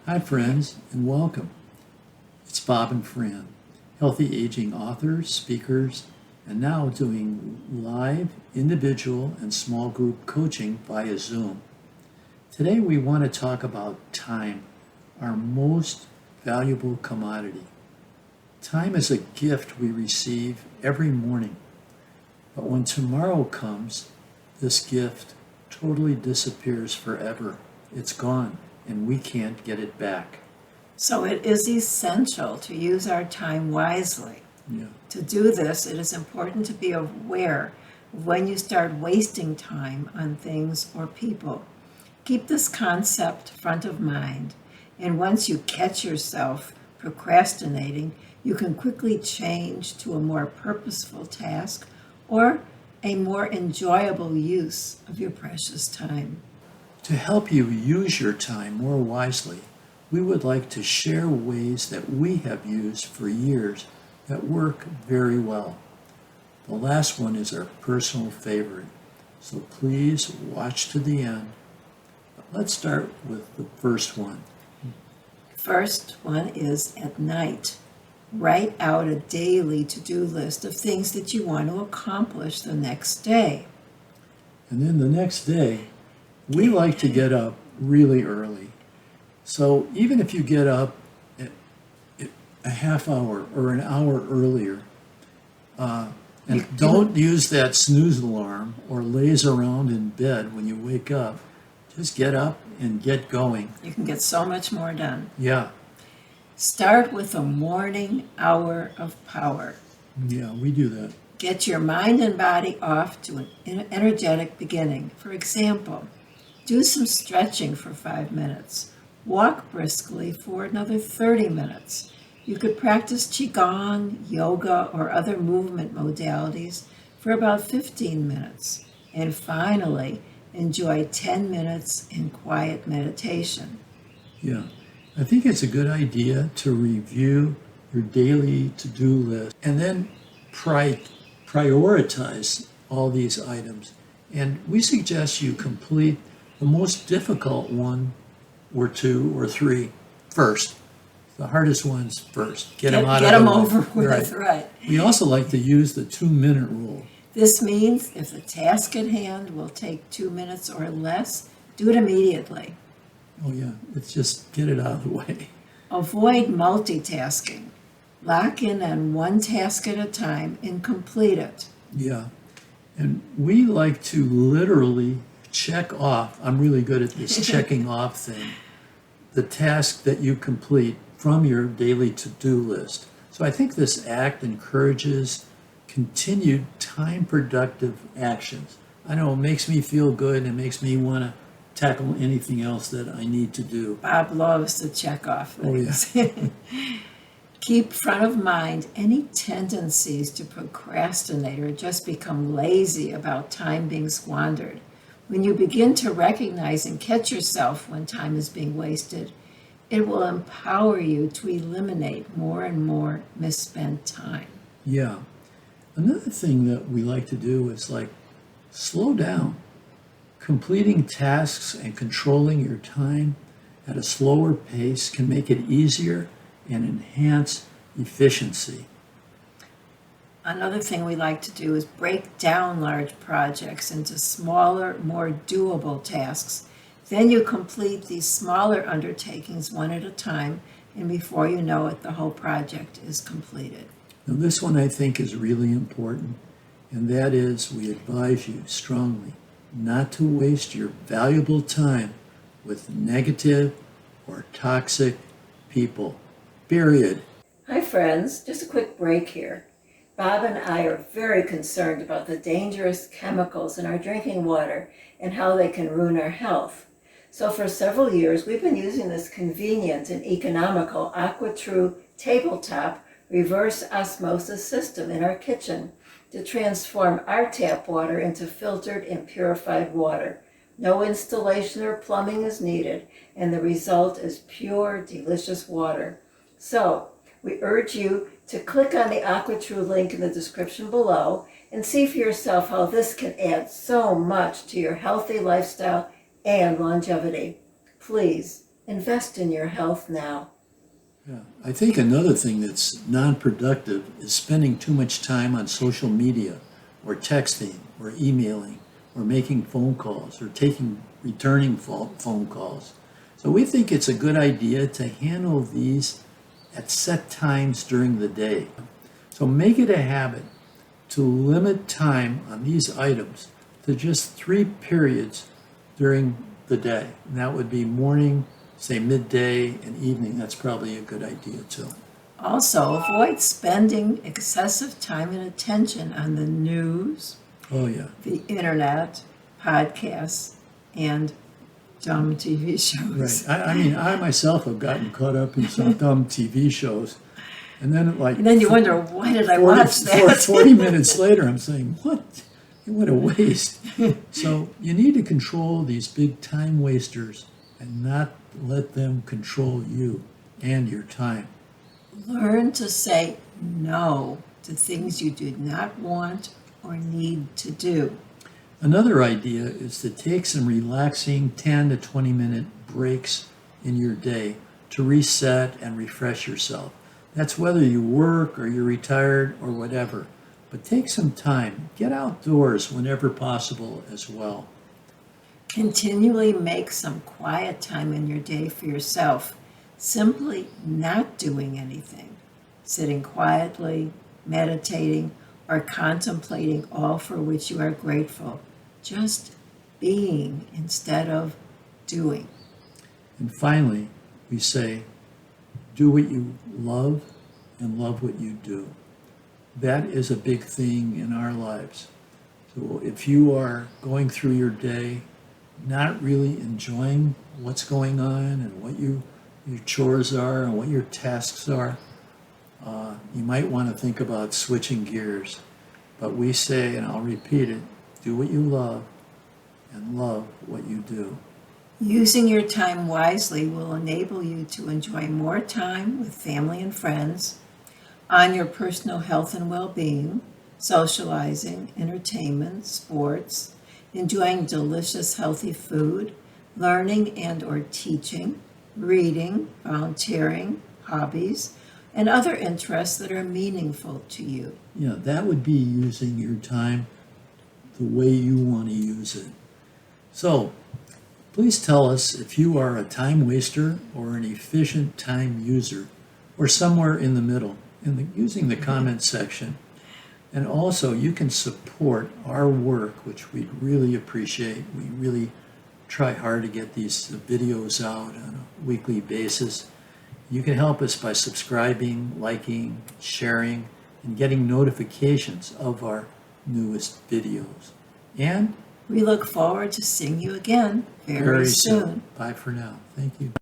Hi friends, and welcome. It's Bob and Fran, healthy aging authors, speakers, and now doing live, individual, and small group coaching via Zoom. Today we want to talk about time, our most valuable commodity. Time is a gift we receive every morning, but when tomorrow comes, this gift totally disappears forever. It's gone, and we can't get it back. So it is essential to use our time wisely. Yeah. To do this, it is important to be aware of when you start wasting time on things or people. Keep this concept front of mind, and once you catch yourself procrastinating, you can quickly change to a more purposeful task or a more enjoyable use of your precious time. To help you use your time more wisely, we would like to share ways that we have used for years that work very well. The last one is our personal favorite, so please watch to the end. Let's start with the first one. First one is at night. Write out a daily to-do list of things that you want to accomplish the next day. And then the next day, we like to get up really early. So even if you get up at a half hour or an hour earlier, and don't use that snooze alarm or laze around in bed when you wake up, just get up and get going. You can get so much more done. Yeah. Start with a morning hour of power. Yeah, we do that. Get your mind and body off to an energetic beginning. For example, do some stretching for 5 minutes. Walk briskly for another 30 minutes. You could practice Qigong, yoga, or other movement modalities for about 15 minutes. And finally, enjoy 10 minutes in quiet meditation. Yeah, I think it's a good idea to review your daily to-do list and then prioritize all these items. And we suggest you complete the most difficult one or two or three first. The hardest ones first. Get them over with, right. We also like to use the 2-minute rule. This means if the task at hand will take 2 minutes or less, do it immediately. Oh yeah, it's just get it out of the way. Avoid multitasking. Lock in on one task at a time and complete it. Yeah, and we like to literally check off, I'm really good at this checking off thing, the task that you complete from your daily to-do list. So I think this act encourages continued time-productive actions. I know it makes me feel good and it makes me want to tackle anything else that I need to do. Bob loves to check off things. Oh, yeah. Keep front of mind any tendencies to procrastinate or just become lazy about time being squandered. When you begin to recognize and catch yourself when time is being wasted, it will empower you to eliminate more and more misspent time. Yeah. Another thing that we like to do is slow down. Completing tasks and controlling your time at a slower pace can make it easier and enhance efficiency. Another thing we like to do is break down large projects into smaller, more doable tasks. Then you complete these smaller undertakings one at a time, and before you know it, the whole project is completed. Now this one I think is really important, and that is we advise you strongly not to waste your valuable time with negative or toxic people. Period. Hi friends, just a quick break here. Bob and I are very concerned about the dangerous chemicals in our drinking water and how they can ruin our health. So for several years, we've been using this convenient and economical AquaTrue tabletop reverse osmosis system in our kitchen to transform our tap water into filtered and purified water. No installation or plumbing is needed, and the result is pure, delicious water. So, we urge you to click on the AquaTrue link in the description below and see for yourself how this can add so much to your healthy lifestyle and longevity. Please Invest in your health now. Yeah. I think another thing that's non-productive is spending too much time on social media or texting or emailing or making phone calls or returning phone calls. So we think it's a good idea to handle these at set times during the day. So make it a habit to limit time on these items to just 3 periods during the day. And that would be morning, say midday, and evening. That's probably a good idea too. Also, avoid spending excessive time and attention on the news, Oh yeah. the internet, podcasts, and dumb TV shows. Right. I mean, I myself have gotten caught up in some dumb TV shows. And then And then you wonder, why did I watch that? 40 minutes later, I'm saying, what a waste. So you need to control these big time wasters and not let them control you and your time. Learn to say no to things you do not want or need to do. Another idea is to take some relaxing 10 to 20 minute breaks in your day to reset and refresh yourself. That's whether you work or you're retired or whatever. But take some time. Get outdoors whenever possible as well. Continually make some quiet time in your day for yourself. Simply not doing anything, sitting quietly, meditating, or contemplating all for which you are grateful. Just being instead of doing. And finally, we say, do what you love and love what you do. That is a big thing in our lives. So if you are going through your day not really enjoying what's going on and what your chores are and what your tasks are, you might want to think about switching gears. But we say, and I'll repeat it, do what you love and love what you do. Using your time wisely will enable you to enjoy more time with family and friends, on your personal health and well-being, socializing, entertainment, sports, enjoying delicious healthy food, learning and or teaching, reading, volunteering, hobbies, and other interests that are meaningful to you. Yeah, that would be using your time the way you want to use it. So, please tell us if you are a time waster or an efficient time user, or somewhere in the middle, using the comment section. And also, you can support our work, which we'd really appreciate. We really try hard to get these videos out on a weekly basis. You can help us by subscribing, liking, sharing, and getting notifications of our newest videos. And We look forward to seeing you again very soon. Bye for now. Thank you.